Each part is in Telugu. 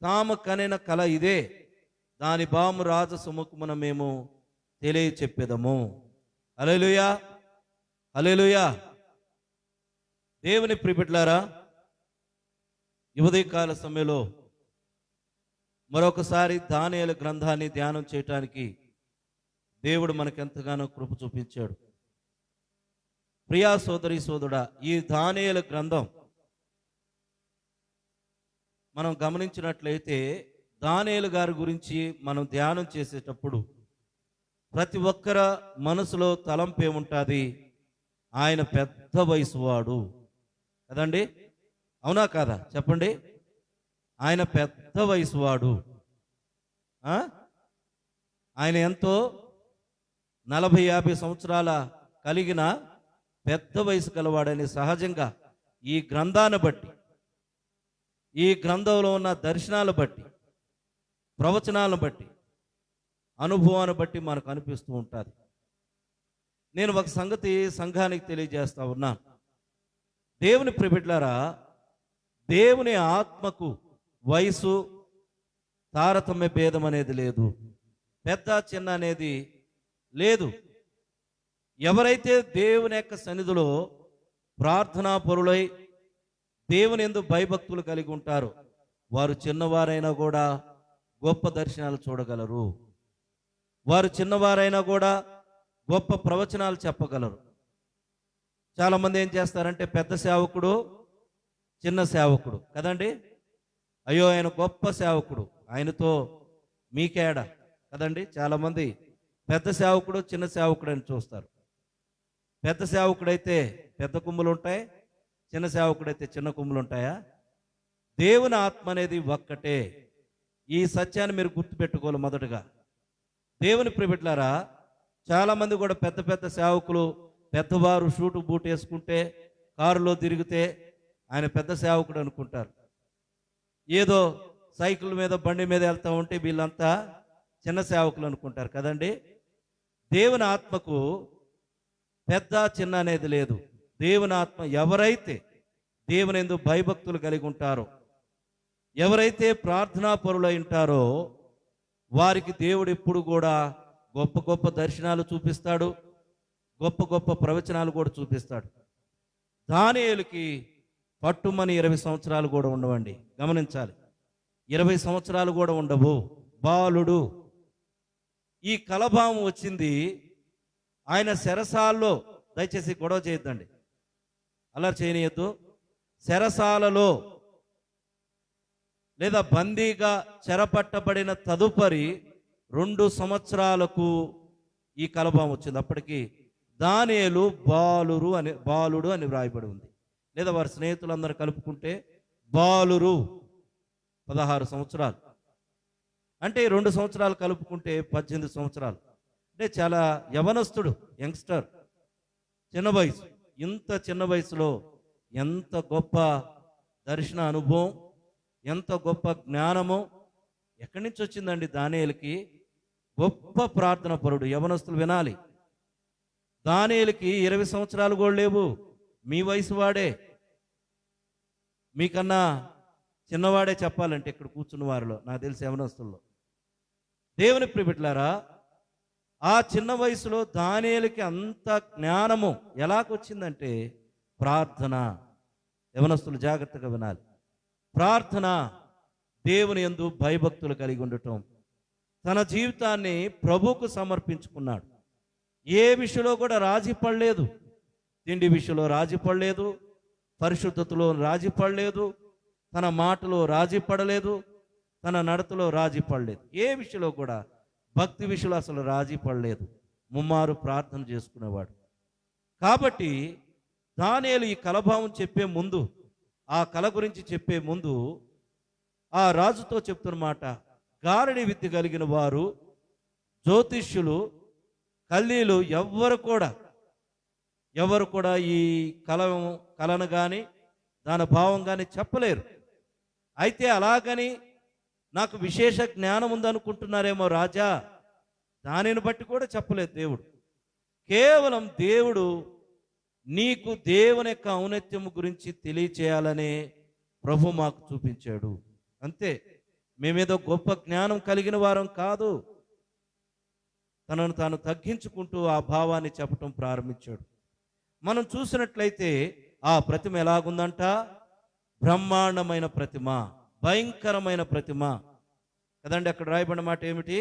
తాము కనిన కల ఇదే, దాని బాము రాజు సుముఖమున మేము తెలియ చెప్పేదము. హల్లెలూయా, హల్లెలూయా. దేవుని ప్రియబిడ్డలారా, ఈ ఉదయకాల సమయంలో మరొకసారి దానియేలు గ్రంథాన్ని ధ్యానం చేయటానికి దేవుడు మనకెంతగానో కృప చూపించాడు. ప్రియా సోదరి సోదరుడా, ఈ దానియేలు గ్రంథం మనం గమనించినట్లయితే దానియేలు గారి గురించి మనం ధ్యానం చేసేటప్పుడు ప్రతి ఒక్కర మనసులో తలంపు ఏముంటుంది? ఆయన పెద్ద వయసు వాడు కదండి, అవునా కాదా చెప్పండి? ఆయన పెద్ద వయసు వాడు. ఆయన ఎంతో 40-50 సంవత్సరాల కలిగిన పెద్ద వయసు గలవాడని సహజంగా ఈ గ్రంథాన్ని బట్టి, ఈ గ్రంథంలో ఉన్న దర్శనాలు బట్టి, ప్రవచనాలను బట్టి, అనుభవాన్ని బట్టి మనకు అనిపిస్తూ ఉంటుంది. నేను ఒక సంగతి సంఘానికి తెలియజేస్తా ఉన్నాను. దేవుని ప్రియబిడ్డలారా, దేవుని ఆత్మకు వయసు తారతమ్య భేదం అనేది లేదు, పెద్ద చిన్న అనేది లేదు. ఎవరైతే దేవుని యొక్క సన్నిధిలో ప్రార్థనా పరులై దేవుని యందు భయభక్తులు కలిగి ఉంటారో వారు చిన్నవారైనా కూడా గొప్ప దర్శనాలు చూడగలరు. వారు చిన్నవారైనా కూడా గొప్ప ప్రవచనాలు చెప్పగలరు. చాలామంది ఏం చేస్తారంటే పెద్ద సేవకుడు, చిన్న సేవకుడు కదండి, అయ్యో ఆయన గొప్ప సేవకుడు, ఆయనతో మీకేడ కదండి. చాలామంది పెద్ద సేవకుడు, చిన్న సేవకుడు అని చూస్తారు. పెద్ద సేవకుడైతే పెద్ద కొమ్ములు ఉంటాయి, చిన్న సేవకుడైతే చిన్న కొమ్ములు ఉంటాయా? దేవుని ఆత్మ అనేది ఒక్కటే. ఈ సత్యాన్ని మీరు గుర్తుపెట్టుకోవాలి. మొదటగా దేవుని ప్రియబిడ్డలారా, చాలామంది కూడా పెద్ద పెద్ద సేవకులు, పెద్దవారు షూటు బూట్ వేసుకుంటే కారులో తిరిగితే ఆయన పెద్ద సేవకుడు అనుకుంటారు. ఏదో సైకిల్ మీద బండి మీద వెళ్తూ ఉంటే వీళ్ళంతా చిన్న సేవకులు అనుకుంటారు కదండి. దేవుని ఆత్మకు పెద్ద చిన్న అనేది లేదు. దేవుని ఆత్మ ఎవరైతే దేవుని యందు భయభక్తులు కలిగి ఉంటారో, ఎవరైతే ప్రార్థనా పరులై ఉంటారో వారికి దేవుడు ఎప్పుడు కూడా గొప్ప గొప్ప దర్శనాలు చూపిస్తాడు, గొప్ప గొప్ప ప్రవచనాలు కూడా చూపిస్తాడు. దానియేలుకి పట్టుమని 20 సంవత్సరాలు కూడా ఉండవండి. గమనించాలి, 20 సంవత్సరాలు కూడా ఉండవు. బాలుడు. ఈ కలభావం వచ్చింది ఆయన చెరసాల్లో. దయచేసి గొడవ చేయొద్దండి, అల్లరి చేయనీయద్దు. చెరసాలలో లేదా బందీగా చెరపట్టబడిన తదుపరి 2 సంవత్సరాలకు ఈ కలభావం వచ్చింది. అప్పటికి దానియేలు బాలుడు అని వ్రాయబడి ఉంది. లేదా వారి స్నేహితులందరూ కలుపుకుంటే బాలురు 16 సంవత్సరాలు. అంటే 2 సంవత్సరాలు కలుపుకుంటే 18 సంవత్సరాలు. అంటే చాలా యవనస్తుడు, యంగ్స్టర్, చిన్న వయసు. ఇంత చిన్న వయసులో ఎంత గొప్ప దర్శన అనుభవం, ఎంత గొప్ప జ్ఞానము ఎక్కడి నుంచి వచ్చిందండి దానియేలుకి? గొప్ప ప్రార్థన పరుడు. యవనస్తులు వినాలి, దానియేలుకి 20 సంవత్సరాలు కూడా లేవు. మీ వయసు వాడే, మీకన్నా చిన్నవాడే చెప్పాలంటే ఇక్కడ కూర్చున్న వారిలో నాకు తెలిసి యవనస్తుల్లో. దేవుని ప్రియబిడ్డలారా, ఆ చిన్న వయసులో దానియేలుకి అంత జ్ఞానము ఎలాగొచ్చిందంటే ప్రార్థన. యవనస్తులు జాగ్రత్తగా వినాలి. ప్రార్థన, దేవుని యందు భయభక్తులు కలిగి ఉండటం. తన జీవితాన్ని ప్రభువుకు సమర్పించుకున్నాడు. ఏ విషయంలో కూడా రాజీ పడలేదు. తిండి విషయంలో రాజీ పడలేదు, పరిశుద్ధతలో రాజీ పడలేదు, తన మాటలో రాజీ పడలేదు, తన నడతలో రాజీ పడలేదు. ఏ విషయంలో కూడా, భక్తి విషయంలో అసలు రాజీ పడలేదు. ముమ్మారు ప్రార్థన చేసుకునేవాడు. కాబట్టి దానియేలు ఈ కలభావం చెప్పే ముందు, ఆ కళ గురించి చెప్పే ముందు ఆ రాజుతో చెప్తున్న మాట, గారడి విద్య కలిగిన వారు, జ్యోతిష్యులు, కల్దీలు ఎవరు కూడా ఈ కళను కానీ దాని భావం కానీ చెప్పలేరు. అయితే అలాగని నాకు విశేష జ్ఞానం ఉందనుకుంటున్నారేమో రాజా, దానిని బట్టి కూడా చెప్పలేదు దేవుడు. కేవలం దేవుడు నీకు దేవుని యొక్క ఔన్నత్యము గురించి తెలియచేయాలనే ప్రభు మాకు చూపించాడు అంతే. మేమేదో గొప్ప జ్ఞానం కలిగిన వారం కాదు. తనను తాను తగ్గించుకుంటూ ఆ భావాన్ని చెప్పటం ప్రారంభించాడు. మనం చూసినట్లయితే ఆ ప్రతిమ ఎలాగుందంట? బ్రహ్మాండమైన ప్రతిమ, భయంకరమైన ప్రతిమ కదండి. అక్కడ రాయబడిన మాట ఏమిటి?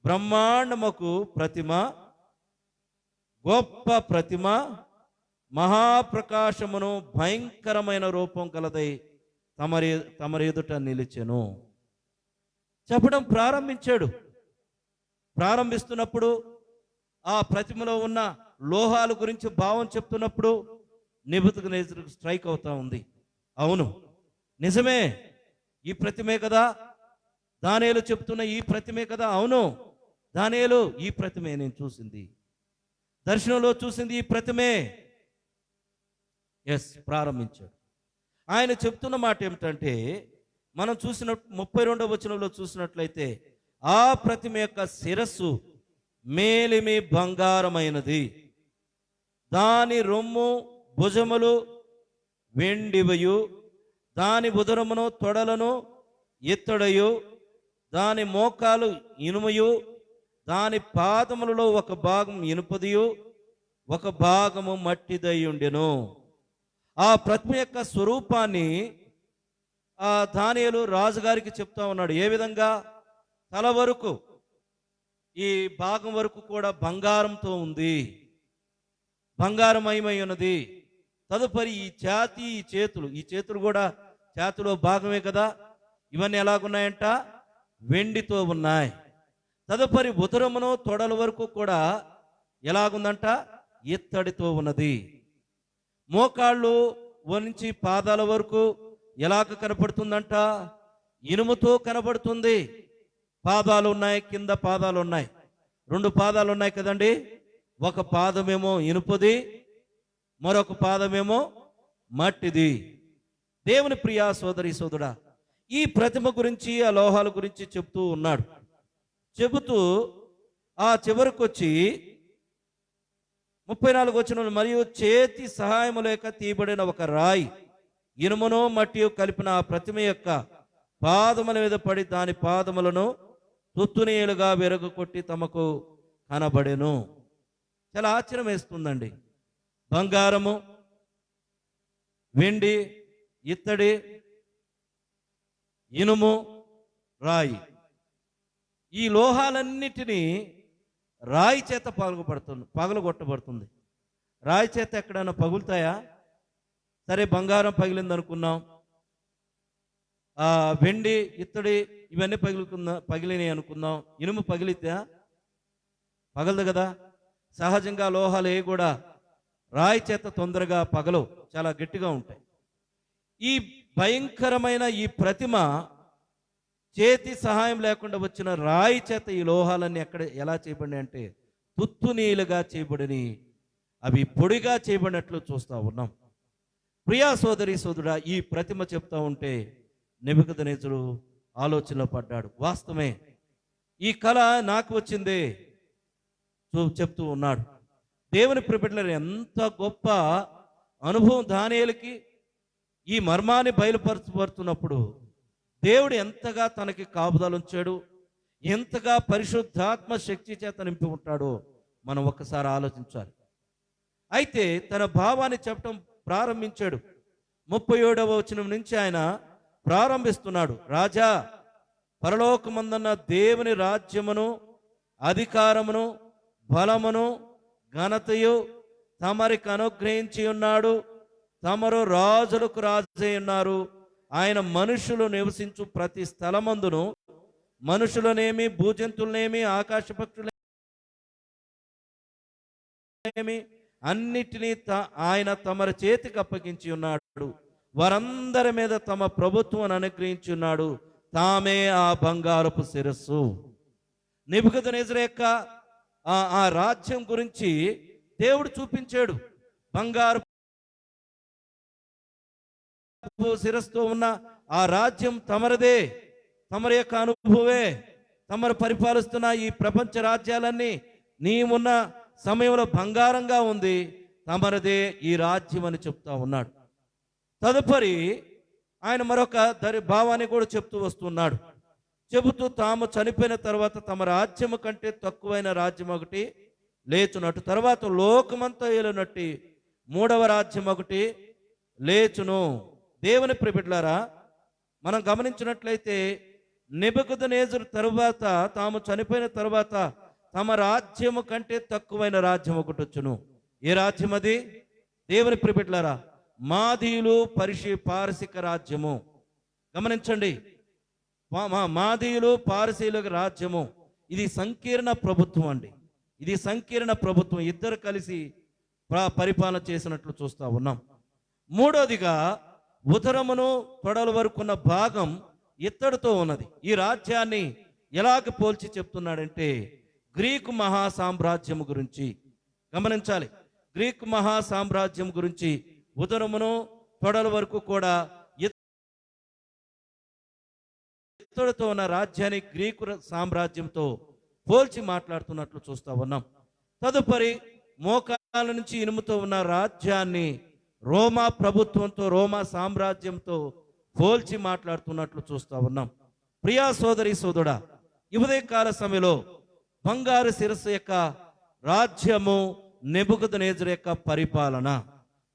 బ్రహ్మాండముకు ప్రతిమ, గొప్ప ప్రతిమ, మహాప్రకాశమును భయంకరమైన రూపం కలదై తమరి ఎదుట నిలిచెను చెప్పడం ప్రారంభించాడు. ప్రారంభిస్తున్నప్పుడు ఆ ప్రతిమలో ఉన్న లోహాల గురించి భావం చెప్తున్నప్పుడు నెబుకద్నెజరుకు స్ట్రైక్ అవుతా ఉంది. అవును, నిజమే, ఈ ప్రతిమే కదా. దానియేలు చెప్తున్న ఈ ప్రతిమే కదా. అవును, దానియేలు, ఈ ప్రతిమే నేను చూసింది, దర్శనంలో చూసింది ఈ ప్రతిమే. ఎస్, ప్రారంభించాడు. ఆయన చెప్తున్న మాట ఏమిటంటే, మనం చూసిన 32వ వచనంలో చూసినట్లయితే, ఆ ప్రతిమ యొక్క శిరస్సు మేలిమి బంగారమైనది, దాని రొమ్ము భుజములు వెండివయు, దాని ఉదరమును తొడలను ఇత్తడయు, దాని మోకాలు ఇనుమయు, దాని పాదములలో ఒక భాగం ఇనుపదియు ఒక భాగము మట్టిదయ్యుండెను. ఆ ప్రతిమ యొక్క స్వరూపాన్ని దానియేలు రాజుగారికి చెప్తా ఉన్నాడు. ఏ విధంగా? తల వరకు, ఈ భాగం వరకు కూడా బంగారంతో ఉంది, బంగారమయమై ఉన్నది. తదుపరి ఈ ఛాతీ, ఈ చేతులు కూడా ఛాతిలో భాగమే కదా. ఇవన్నీ ఎలాగున్నాయంట? వెండితో ఉన్నాయి. తదుపరి ఉదరమును తొడల వరకు కూడా ఎలాగుందంట? ఇత్తడితో ఉన్నది. మోకాళ్ళు నుంచి పాదాల వరకు ఎలాగ కనపడుతుందంట? ఇనుముతో కనబడుతుంది. పాదాలు ఉన్నాయి, కింద పాదాలు ఉన్నాయి, 2 పాదాలు ఉన్నాయి కదండి. ఒక పాదమేమో ఇనుపది, మరొక పాదమేమో మట్టిది. దేవుని ప్రియా సోదరి సోదరుడా, ఈ ప్రతిమ గురించి, ఆ లోహాల గురించి చెప్తూ ఉన్నాడు. చెబుతూ ఆ చివరికి వచ్చి 34 వచనంలో, మరియు చేతి సహాయము లేక తీయబడిన ఒక రాయి ఇనుమును మట్టి కలిపిన ఆ ప్రతిమ యొక్క పాదముల మీద పడి దాని పాదములను తుత్తునీయులుగా విరగొట్టి తమకు కనబడెను. చాలా ఆశ్చర్యం వేస్తుందండి. బంగారము, వెండి, ఇత్తడి, ఇనుము, రాయి, ఈ లోహాలన్నిటినీ రాయి చేత పగలగొట్టబడుతుంది. రాయి చేత ఎక్కడైనా పగులుతాయా? సరే, బంగారం పగిలింది అనుకున్నాం, వెండి, ఇత్తడి ఇవన్నీ పగిలినాయి అనుకుందాం. ఇనుము పగిలితే పగలదు కదా. సహజంగా లోహాలు ఏ కూడా రాయి చేత తొందరగా పగలవు, చాలా గట్టిగా ఉంటాయి. ఈ భయంకరమైన ఈ ప్రతిమ చేతి సహాయం లేకుండా వచ్చిన రాయి చేత ఈ లోహాలన్నీ ఎలా చేయబడినాయి అంటే తుత్తునీలుగా చేయబడిని, అవి పొడిగా చేయబడినట్లు చూస్తూ ఉన్నాం. ప్రియా సోదరి సోదరుడా, ఈ ప్రతిమ చెప్తా ఉంటే నెబుకద్నెజరు ఆలోచనలో పడ్డాడు. వాస్తవమే, ఈ కళ నాకు వచ్చిందే చెప్తూ ఉన్నాడు. దేవుని ప్రియులారా, ఎంత గొప్ప అనుభవం దానియేలుకి. ఈ మర్మాన్ని బయలుపరుచుతున్నప్పుడు దేవుడు ఎంతగా తనకి కాపుదల ఉంచాడు, ఎంతగా పరిశుద్ధాత్మ శక్తి చేత నింపి ఉంటాడో మనం ఒక్కసారి ఆలోచించాలి. అయితే తన భావాన్ని చెప్పడం ప్రారంభించాడు. 37వ వచనం నుంచి ఆయన ప్రారంభిస్తున్నాడు. రాజా, పరలోకమందున్న దేవుని రాజ్యమును, అధికారమును, బలమును, ఘనతయు తమరికి అనుగ్రహించి ఉన్నాడు. తమరు రాజులకు రాజై ఉన్నారు. ఆయన మనుషులు నివసించు ప్రతి స్థలమందును మనుషులనేమి, భూజంతులనేమి, ఆకాశ పక్షులనేమి అన్నిటినీ ఆయన తమరి చేతికి అప్పగించి ఉన్నాడు. వారందరి మీద తమ ప్రభుత్వం అనుగ్రహించి ఉన్నాడు. తామే ఆ బంగారపు శిరస్సు. నెబుకద్నెజరు యొక్క ఆ రాజ్యం గురించి దేవుడు చూపించాడు. బంగారు శిరస్సుతో ఉన్న ఆ రాజ్యం తమరదే, తమరి యొక్క అనుభవే. తమరు పరిపాలిస్తున్న ఈ ప్రపంచ రాజ్యాలన్నీ నీవున్న సమయంలో బంగారంగా ఉంది, తమరదే ఈ రాజ్యం అని చెప్తా ఉన్నాడు. తదుపరి ఆయన మరొక భావాన్ని కూడా చెప్తూ వస్తున్నాడు. చెబుతూ తాము చనిపోయిన తర్వాత తమ రాజ్యము కంటే తక్కువైన రాజ్యం ఒకటి లేచునట్టు, తర్వాత లోకమంతా ఏలునట్టి మూడవ రాజ్యం ఒకటి లేచును. దేవుని ప్రియబిడ్డలారా, మనం గమనించినట్లయితే నెబుకద్నెజరు తరువాత తాము చనిపోయిన తరువాత తమ రాజ్యము కంటే తక్కువైన రాజ్యం ఒకటి వచ్చును. ఏ రాజ్యం అది? దేవుని ప్రియబిడ్డలారా, మాదీయులు పారసిక రాజ్యము. గమనించండి, మాదీయులు పారసీయుల రాజ్యము. ఇది సంకీర్ణ ప్రభుత్వం అండి. ఇది సంకీర్ణ ప్రభుత్వం. ఇద్దరు కలిసి పరిపాలన చేసినట్లు చూస్తూ ఉన్నాం. మూడోదిగా ఉదరమును తొడల వరకున్న భాగం ఇత్తడితో ఉన్నది. ఈ రాజ్యాన్ని ఎలాగ పోల్చి చెప్తున్నాడంటే గ్రీకు మహాసామ్రాజ్యం గురించి గమనించాలి. గ్రీకు మహాసామ్రాజ్యం గురించి ఉదరమును తొడల వరకు కూడా ఇత్తడితో ఉన్న రాజ్యాన్ని గ్రీకు సామ్రాజ్యంతో పోల్చి మాట్లాడుతున్నట్లు చూస్తూ ఉన్నాం. తదుపరి మోకాల నుంచి ఇనుముతో ఉన్న రాజ్యాన్ని రోమా ప్రభుత్వంతో, రోమా సామ్రాజ్యంతో పోల్చి మాట్లాడుతున్నట్లు చూస్తూ ఉన్నాం. ప్రియా సోదరి సోదరుడా, ఈ ఉదయకాల సమయంలో బంగారు శిరస్సు యొక్క రాజ్యము నెబుకద్నెజరు యొక్క పరిపాలన.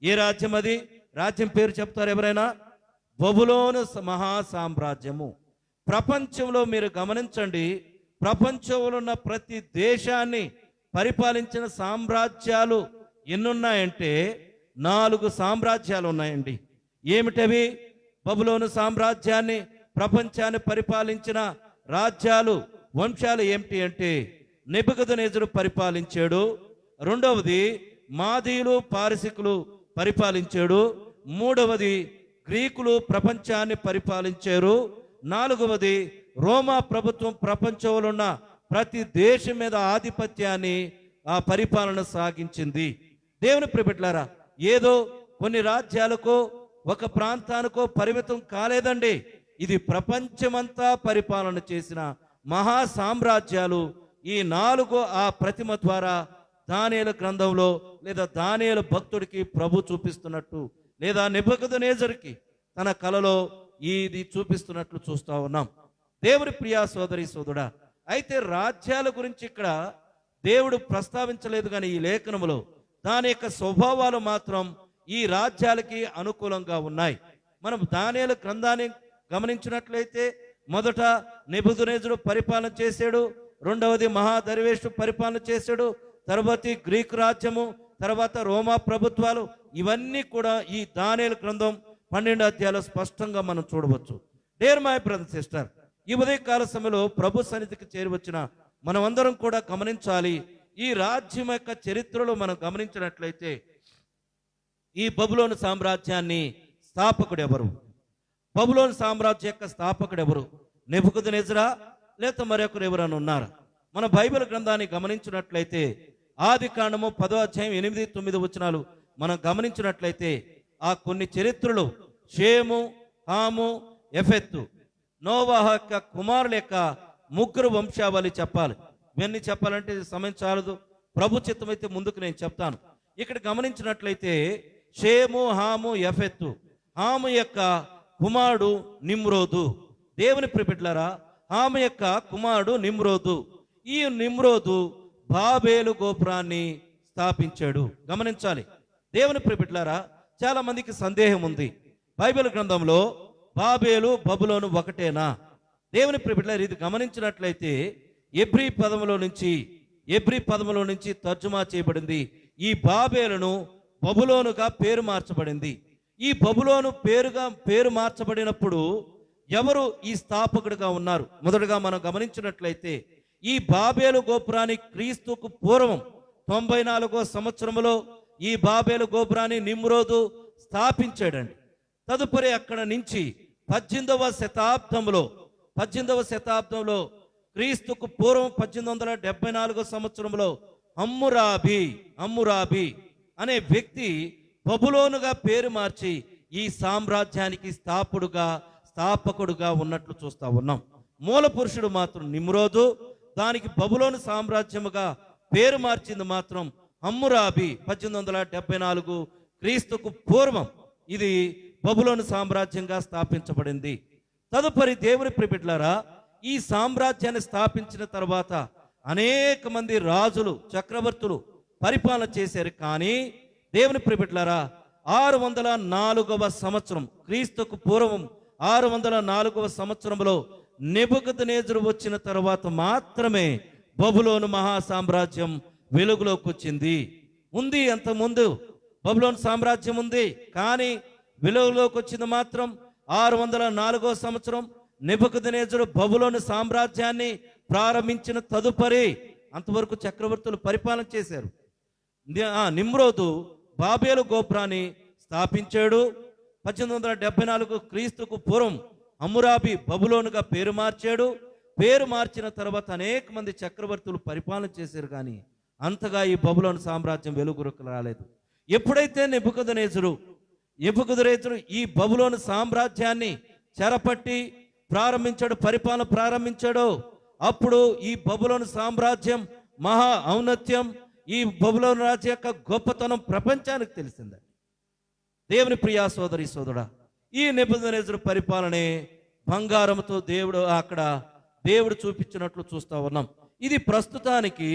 ఏ రాజ్యం అది? రాజ్యం పేరు చెప్తారు ఎవరైనా? బబులోను మహాసామ్రాజ్యము. ప్రపంచంలో మీరు గమనించండి, ప్రపంచంలో ఉన్న ప్రతి దేశాన్ని పరిపాలించిన సామ్రాజ్యాలు ఎన్నున్నాయంటే 4 సామ్రాజ్యాలు ఉన్నాయండి. ఏమిటవి? బబులోను సామ్రాజ్యాన్ని, ప్రపంచాన్ని పరిపాలించిన రాజ్యాలు, వంశాలు ఏమిటి అంటే నెబుకద్నెజరు పరిపాలించాడు. రెండవది మాదీయులు పారసికులు పరిపాలించాడు. మూడవది గ్రీకులు ప్రపంచాన్ని పరిపాలించారు. నాలుగవది రోమా ప్రభుత్వం ప్రపంచంలో ఉన్న ప్రతి దేశం మీద ఆధిపత్యాన్ని ఆ పరిపాలన సాగించింది. దేవుని ప్రియబిడ్డలారా, ఏదో కొన్ని రాజ్యాలకో ఒక ప్రాంతానికో పరిమితం కాలేదండి. ఇది ప్రపంచమంతా పరిపాలన చేసిన మహా సామ్రాజ్యాలు. ఈ 4 ఆ ప్రతిమ ద్వారా దానియేలు గ్రంథంలో లేదా దానియేలు భక్తుడికి ప్రభు చూపిస్తున్నట్టు, లేదా నెబుకద్నెజరుకి తన కలలో ఇది చూపిస్తున్నట్లు చూస్తూ ఉన్నాం. దేవుని ప్రియా సోదరి సోదరుడా, అయితే రాజ్యాల గురించి ఇక్కడ దేవుడు ప్రస్తావించలేదు, కానీ ఈ లేఖనములో దాని యొక్క స్వభావాలు మాత్రం ఈ రాజ్యాలకి అనుకూలంగా ఉన్నాయి. మనం దానియేలు గ్రంథాన్ని గమనించినట్లయితే మొదట నెబుకద్నెజరు పరిపాలన చేశాడు, రెండవది మహాదర్వేషు పరిపాలన చేశాడు, తర్వాత గ్రీకు రాజ్యము, తర్వాత రోమా ప్రభుత్వాలు. ఇవన్నీ కూడా ఈ దానియేలు గ్రంథం 12 అధ్యాయాలు స్పష్టంగా మనం చూడవచ్చు. డేర్ మై బ్రదర్ సిస్టర్, ఈ ఉదయకాల సమయంలో ప్రభు సన్నిధికి చేరివచ్చిన మనం అందరం కూడా గమనించాలి. ఈ రాజ్యం యొక్క చరిత్రలో మనం గమనించినట్లయితే ఈ బబులోను సామ్రాజ్యాన్ని స్థాపకుడు ఎవరు? బబులోను సామ్రాజ్యం యొక్క స్థాపకుడు ఎవరు? నెబుకద్నెజరా లేక మరొకరు ఎవరైనా ఉన్నారా? మన బైబిల్ గ్రంథాన్ని గమనించినట్లయితే ఆది కాండము 10వ అధ్యాయం 8, 9 వచనాలు మనం గమనించినట్లయితే ఆ కొన్ని చరిత్రలు షేము, హాము, యెఫెతు, నోవాహు యొక్క కుమారుల యొక్క 3 వంశావళి చెప్పాలి. ఇవన్నీ చెప్పాలంటే సమయం చాలదు. ప్రభు చిత్తమైతే ముందుకు నేను చెప్తాను. ఇక్కడ గమనించినట్లయితే షేము, హాము, యెఫెతు. హాము యొక్క కుమారుడు నిమ్రోదు. దేవుని ప్రియబిడ్డలారా, హాము యొక్క కుమారుడు నిమ్రోదు. ఈ నిమ్రోదు బాబేలు గోపురాన్ని స్థాపించాడు. గమనించాలి దేవుని ప్రియబిడ్డలారా, చాలా మందికి సందేహం ఉంది, బైబిల్ గ్రంథంలో బాబేలు బబులోను ఒకటేనా? దేవుని ప్రియబిడ్డలారా, ఇది గమనించినట్లయితే ఎబ్రీ పదములో నుంచి తర్జుమా చేయబడింది. ఈ బాబేలును బబులోనుగా పేరు మార్చబడింది. ఈ బబులోను పేరు మార్చబడినప్పుడు ఎవరు ఈ స్థాపకుడిగా ఉన్నారు? మొదటగా మనం గమనించినట్లయితే ఈ బాబేలు గోపురాన్ని క్రీస్తుకు పూర్వం 94వ సంవత్సరంలో ఈ బాబేలు గోపురాన్ని నిమ్రోదు స్థాపించాడండి. తదుపరి అక్కడ నుంచి 18వ శతాబ్దంలో క్రీస్తుకు పూర్వం 1874వ సంవత్సరంలో హమ్మురాబి అనే వ్యక్తి బబులోనుగా పేరు మార్చి ఈ సామ్రాజ్యానికి స్థాపకుడుగా ఉన్నట్లు చూస్తా ఉన్నాం. మూల పురుషుడు మాత్రం నిమ్రోదు, దానికి బబులోను సామ్రాజ్యముగా పేరు మార్చింది మాత్రం హమ్మురాబి 1874 క్రీస్తుకు పూర్వం. ఇది బబులోను సామ్రాజ్యంగా స్థాపించబడింది. తదుపరి దేవుని ప్రియబిడ్డలారా, ఈ సామ్రాజ్యాన్ని స్థాపించిన తర్వాత అనేక మంది రాజులు, చక్రవర్తులు పరిపాలన చేశారు. కానీ దేవుని ప్రియబిడ్డలారా, 604వ సంవత్సరం, క్రీస్తుకు పూర్వం 604వ సంవత్సరంలో నెబుకద్నెజరు వచ్చిన తర్వాత మాత్రమే బబులోను మహా సామ్రాజ్యం వెలుగులోకి వచ్చింది. ఉంది అంతకుముందు బబులోను సామ్రాజ్యం ఉంది, కానీ వెలుగులోకి వచ్చింది మాత్రం 604వ సంవత్సరం నెబుకద్నెజరు బబులోను సామ్రాజ్యాన్ని ప్రారంభించిన తదుపరి. అంతవరకు చక్రవర్తులు పరిపాలన చేశారు. నిమ్రోదు బాబేలు గోపురాన్ని స్థాపించాడు. 1874 క్రీస్తుకు పూర్వం హమ్మురాబి బబులోనుగా పేరు మార్చాడు. పేరు మార్చిన తర్వాత అనేక మంది చక్రవర్తులు పరిపాలన చేశారు, కానీ అంతగా ఈ బబులోను సామ్రాజ్యం వెలుగులోకి రాలేదు. ఎప్పుడైతే నెబుకద్నెజరు ఈ బబులోను సామ్రాజ్యాన్ని చెరపట్టి పరిపాలన ప్రారంభించాడో, అప్పుడు ఈ బబులోను సామ్రాజ్యం మహా ఔన్నత్యం, ఈ బబులోను రాజ్యం యొక్క గొప్పతనం ప్రపంచానికి తెలిసింది. దేవుని ప్రియా సోదరి సోదరుడా, ఈ నెబుకద్నెజరు పరిపాలనే బంగారంతో దేవుడు చూపించినట్లు చూస్తా ఉన్నాం. ఇది ప్రస్తుతానికి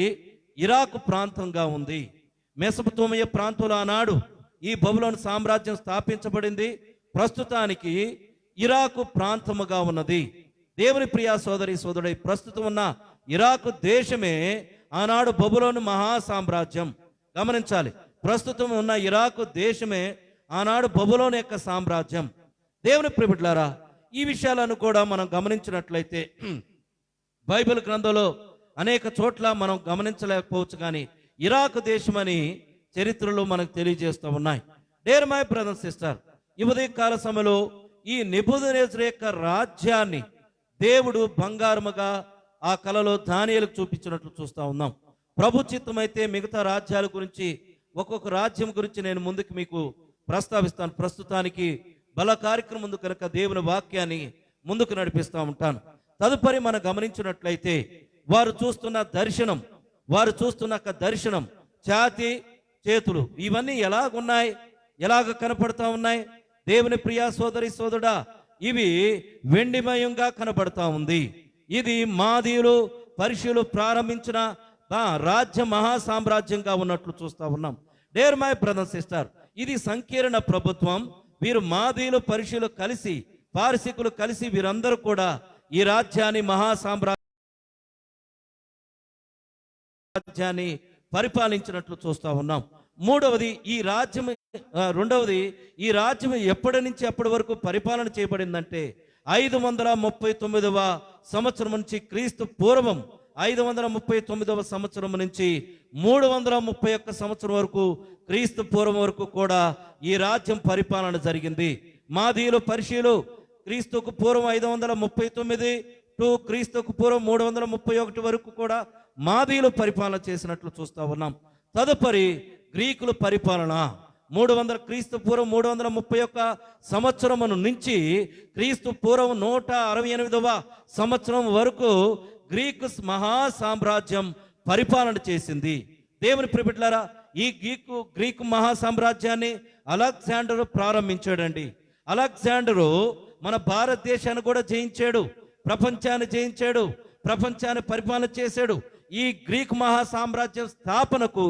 ఇరాక్ ప్రాంతంగా ఉంది. మెసొపొతేమియా ప్రాంతంలో ఆనాడు ఈ బబులోను సామ్రాజ్యం స్థాపించబడింది. ప్రస్తుతానికి ఇరాకు ప్రాంతముగా ఉన్నది. దేవుని ప్రియా సోదరి సోదరుడు, ప్రస్తుతం ఉన్న ఇరాకు దేశమే ఆనాడు బబులోను మహా సామ్రాజ్యం. గమనించాలి, ప్రస్తుతం ఉన్న ఇరాకు దేశమే ఆనాడు బబులోను యొక్క సామ్రాజ్యం. దేవుని ప్రియబిడ్డలారా, ఈ విషయాలను కూడా మనం గమనించినట్లయితే బైబిల్ గ్రంథంలో అనేక చోట్ల మనం గమనించలేకపోవచ్చు, కానీ ఇరాక్ దేశమని చరిత్రలో మనకు తెలియజేస్తూ ఉన్నాయి. Dare my brother and sister, ఈ ఉదయకాల సమయంలో ఈ నెబుకద్నెజరు యొక్క రాజ్యాన్ని దేవుడు బంగారముగా ఆ కలలో దానియేలుకు చూపించినట్లు చూస్తూ ఉన్నాం. ప్రభు చిత్తమైతే మిగతా రాజ్యాల గురించి, ఒక్కొక్క రాజ్యం గురించి నేను ముందుకు మీకు ప్రస్తావిస్తాను. ప్రస్తుతానికి బల కార్యక్రమం ముందు కనుక దేవుని వాక్యాన్ని ముందుకు నడిపిస్తూ ఉంటాను. తదుపరి మనం గమనించినట్లయితే వారు చూస్తున్న దర్శనం, ఛాతి, చేతులు ఇవన్నీ ఎలాగ కనపడతా ఉన్నాయి? దేవుని ప్రియా సోదరి సోదరుడా, ఇవి వెండిమయంగా కనబడతా ఉంది. ఇది మాదీయులు, పర్షియులు ప్రారంభించిన రాజ్య మహా సామ్రాజ్యంగా ఉన్నట్లు చూస్తా ఉన్నాం. డేర్ మై బ్రదర్ సిస్టర్, ఇది సంకీర్ణ ప్రభుత్వం. వీరు మాదీయులు, పర్షియులు కలిసి, పారసీకులు కలిసి వీరందరూ కూడా ఈ రాజ్యాన్ని మహా సామ్రాజ్యాన్ని పరిపాలించినట్లు చూస్తా ఉన్నాం. రెండవది ఈ రాజ్యం ఎప్పటి నుంచి ఎప్పటి వరకు పరిపాలన చేయబడిందంటే 539వ సంవత్సరం నుంచి క్రీస్తు పూర్వం 539వ సంవత్సరం నుంచి 331 సంవత్సరం వరకు క్రీస్తు పూర్వం వరకు కూడా ఈ రాజ్యం పరిపాలన జరిగింది. మాదీయులు, పర్షియులు క్రీస్తుకు పూర్వం 539 టు క్రీస్తుకు పూర్వం 331 వరకు కూడా మాదీయులు పరిపాలన చేసినట్లు చూస్తా ఉన్నాం. తదుపరి గ్రీకుల పరిపాలన క్రీస్తు పూర్వం 331 సంవత్సరం నుంచి క్రీస్తు పూర్వం 168వ సంవత్సరం వరకు గ్రీకు మహా సామ్రాజ్యం పరిపాలన చేసింది. దేవుని ప్రియబిడ్డలారా, ఈ గ్రీకు మహా సామ్రాజ్యాన్ని అలెగ్జాండరు ప్రారంభించాడండి. అలెగ్జాండరు మన భారతదేశాన్ని కూడా జయించాడు, ప్రపంచాన్ని జయించాడు, ప్రపంచాన్ని పరిపాలన చేశాడు. ఈ గ్రీకు మహా సామ్రాజ్యం స్థాపనకు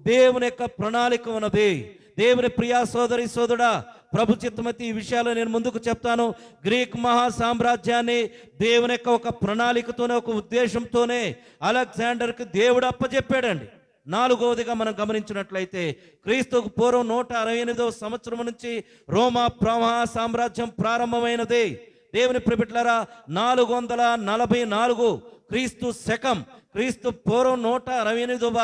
దేవుని యొక్క ప్రణాళిక ఉన్నది. దేవుని ప్రియా సోదరి సోదరుడా, ప్రభు చిత్తమైతే ఈ విషయాలు నేను ముందుకు చెప్తాను. గ్రీక్ మహా సామ్రాజ్యాన్ని దేవుని యొక్క ఒక ప్రణాళికతోనే, ఒక ఉద్దేశంతోనే అలెగ్జాండర్కి దేవుడు అప్పచెప్పాడండి. నాలుగవదిగా మనం గమనించినట్లయితే క్రీస్తుకు పూర్వం 168వ సంవత్సరం నుంచి రోమా మహా సామ్రాజ్యం ప్రారంభమైనది. దేవుని ప్రియబిడ్డలారా, 444 క్రీస్తు శకం, క్రీస్తు పూర్వం 168వ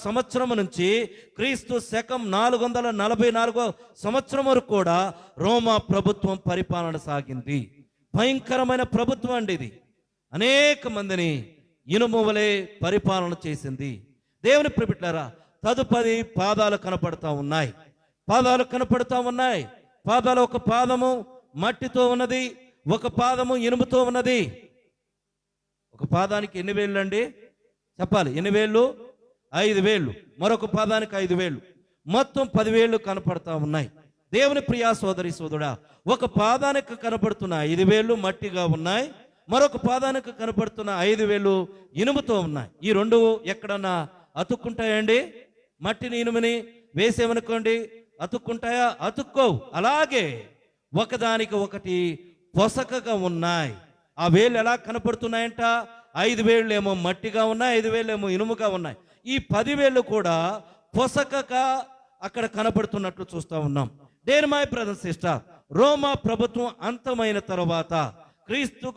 సంవత్సరం నుంచి క్రీస్తు శకం 444వ సంవత్సరం వరకు కూడా రోమా ప్రభుత్వం పరిపాలన సాగింది. భయంకరమైన ప్రభుత్వం అండి ఇది. అనేక మందిని ఇనుమువలే పరిపాలన చేసింది. దేవుని ప్రియబిడ్డలారా, తదుపరి పాదాలు కనపడతా ఉన్నాయి. పాదాలు ఒక పాదము మట్టితో ఉన్నది, ఒక పాదము ఇనుముతో ఉన్నది. ఒక పాదానికి ఎన్ని వేళ్ళు అండి చెప్పాలి? ఎన్ని వేళ్ళు? 5 వేళ్ళు. మరొక పాదానికి 5 వేళ్ళు, మొత్తం 10 వేళ్ళు కనపడతా ఉన్నాయి. దేవుని ప్రియా సోదరి సోదరుడా, ఒక పాదానికి కనపడుతున్న 5 వేళ్ళు మట్టిగా ఉన్నాయి, మరొక పాదానికి కనపడుతున్న 5 వేళ్ళు ఇనుముతో ఉన్నాయి. ఈ రెండు ఎక్కడన్నా అతుక్కుంటాయండి? మట్టిని ఇనుముని వేసేమనుకోండి, అతుక్కుంటాయా? అతుక్కోవు. అలాగే ఒకదానికి ఒకటి పొసకగా ఉన్నాయి. ఆ వేళ్ళు ఎలా కనపడుతున్నాయంట? 5 వేళ్ళు ఏమో మట్టిగా ఉన్నాయి, 5 వేళ్ళు ఏమో ఇనుముగా ఉన్నాయి. ఈ 10 వేళ్ళు కూడా పొసకగా అక్కడ కనపడుతున్నట్లు చూస్తూ ఉన్నాం. దేర్ మై బ్రదర్ సిస్టర్, రోమా ప్రభుత్వం అంతమైన తర్వాత క్రీస్తు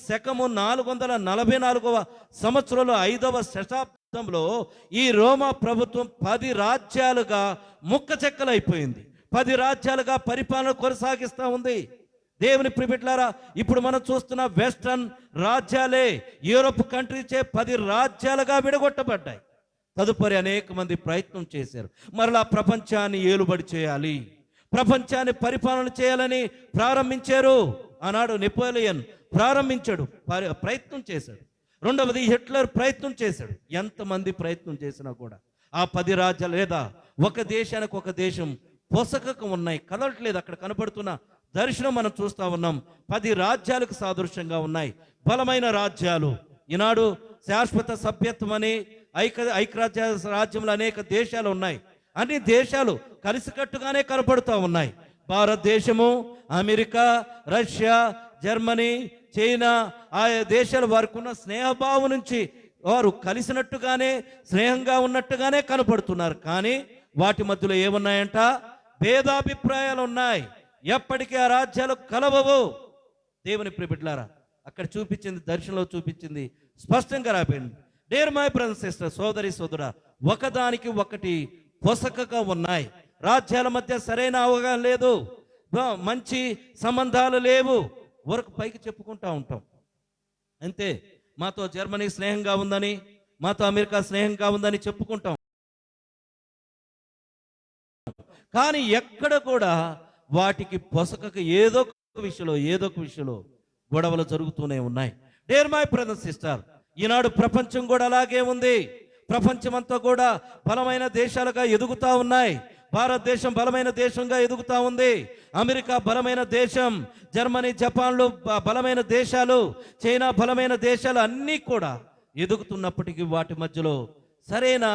శకము 444వ సంవత్సరంలో 5వ శతాబ్దంలో ఈ రోమా ప్రభుత్వం 10 రాజ్యాలుగా ముక్కచెక్కలైపోయింది. 10 రాజ్యాలుగా పరిపాలన కొనసాగిస్తూ ఉంది. దేవుని ప్రియబిడ్డలారా, ఇప్పుడు మనం చూస్తున్న వెస్టర్న్ రాజ్యాలే యూరోప్ కంట్రీచే 10 రాజ్యాలుగా విడగొట్టబడ్డాయి. తదుపరి అనేక మంది ప్రయత్నం చేశారు, మరలా ప్రపంచాన్ని ఏలుబడి చేయాలి, ప్రపంచాన్ని పరిపాలన చేయాలని ప్రారంభించారు. ఆనాడు నెపోలియన్ ప్రారంభించాడు, ప్రయత్నం చేశాడు. రెండవది హిట్లర్ ప్రయత్నం చేశాడు. ఎంతమంది ప్రయత్నం చేసినా కూడా ఆ 10 రాజ్యాలు లేదా ఒక దేశానికి ఒక దేశం పొసకకు ఉన్నాయి, కదలట్లేదు. అక్కడ కనపడుతున్న దర్శనం మనం చూస్తూ ఉన్నాం. 10 రాజ్యాలకు సాదృశ్యంగా ఉన్నాయి, బలమైన రాజ్యాలు. ఈనాడు శాశ్వత సభ్యత్వం అని ఐక్యరాజ్య రాజ్యంలో అనేక దేశాలు ఉన్నాయి. అన్ని దేశాలు కలిసికట్టుగానే కనపడుతూ ఉన్నాయి. భారతదేశము, అమెరికా, రష్యా, జర్మనీ, చైనా, ఆయా దేశాలు వారికి ఉన్న స్నేహభావం నుంచి వారు కలిసినట్టుగానే స్నేహంగా ఉన్నట్టుగానే కనపడుతున్నారు. కానీ వాటి మధ్యలో ఏమున్నాయంట? భేదాభిప్రాయాలు ఉన్నాయి. ఎప్పటికీ ఆ రాజ్యాలు కలవవు. దేవుని ప్రియబిడ్డలారా, అక్కడ చూపించింది, దర్శనంలో చూపించింది స్పష్టంగా రాపోయింది. డేర్ మై బ్రదర్ సిస్టర్, సోదరి సోదరా, ఒకదానికి ఒకటి పొసకగా ఉన్నాయి. రాజ్యాల మధ్య సరైన అవగాహన లేదు, మంచి సంబంధాలు లేవు. వరకు పైకి చెప్పుకుంటా ఉంటాం అంతే. మాతో జర్మనీ స్నేహంగా ఉందని, మాతో అమెరికా స్నేహంగా ఉందని చెప్పుకుంటాం. కానీ ఎక్కడ కూడా వాటికి పొసకకు ఏదో ఒక విషయంలో గొడవలు జరుగుతూనే ఉన్నాయి. డేర్ మై బ్రదర్ సిస్టర్, ఈనాడు ప్రపంచం కూడా అలాగే ఉంది. ప్రపంచమంతా కూడా బలమైన దేశాలుగా ఎదుగుతా ఉన్నాయి. భారతదేశం బలమైన దేశంగా ఎదుగుతా ఉంది. అమెరికా బలమైన దేశం, జర్మనీ, జపాన్లు బలమైన దేశాలు, చైనా బలమైన దేశాలు అన్నీ కూడా ఎదుగుతున్నప్పటికీ వాటి మధ్యలో సరైన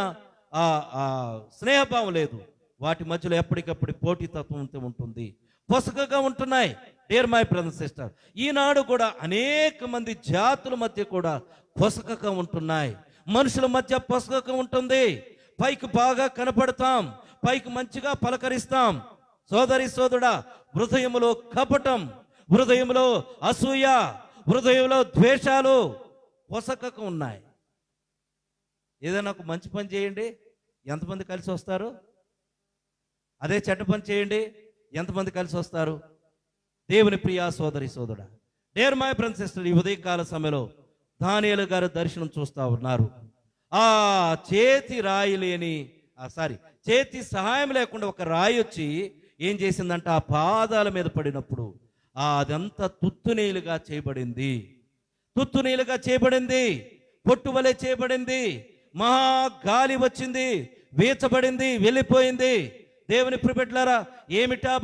స్నేహభావం లేదు. వాటి మధ్యలో ఎప్పటికప్పుడు పోటీతత్వం ఉంటుంది, పొసకగా ఉంటున్నాయి. డియర్ మై బ్రదర్ సిస్టర్, ఈనాడు కూడా అనేక మంది జాతుల మధ్య కూడా పొసకగా ఉంటున్నాయి. మనుషుల మధ్య పొసకగా ఉంటుంది. పైకి బాగా కనపడతాం, పైకి మంచిగా పలకరిస్తాం. సోదరి సోదరుడా, హృదయంలో కపటం, హృదయంలో అసూయ, హృదయంలో ద్వేషాలు పొసకగా ఉన్నాయి. ఏదైనా ఒక మంచి పని చేయండి, ఎంతమంది కలిసి వస్తారు? అదే చెడ్డ పని చేయండి, ఎంతమంది కలిసి వస్తారు? దేవుని ప్రియా సోదరి సోదరుడా, డేర్ మై బ్రదర్ సిస్టర్, ఈ ఉదయకాల సమయంలో దానియేలు గారు దర్శనం చూస్తూ ఉన్నారు. ఆ చేతి సహాయం లేకుండా ఒక రాయి వచ్చి ఏం చేసిందంటే ఆ పాదాల మీద పడినప్పుడు అదంతా తుత్తునీలుగా చేయబడింది. తుత్తునీలుగా చేయబడింది, పొట్టు వలె చేయబడింది. మహా గాలి వచ్చింది, వీచబడింది, వెళ్ళిపోయింది. దేవుని ప్రియబిడ్డలారా, ఏమిటా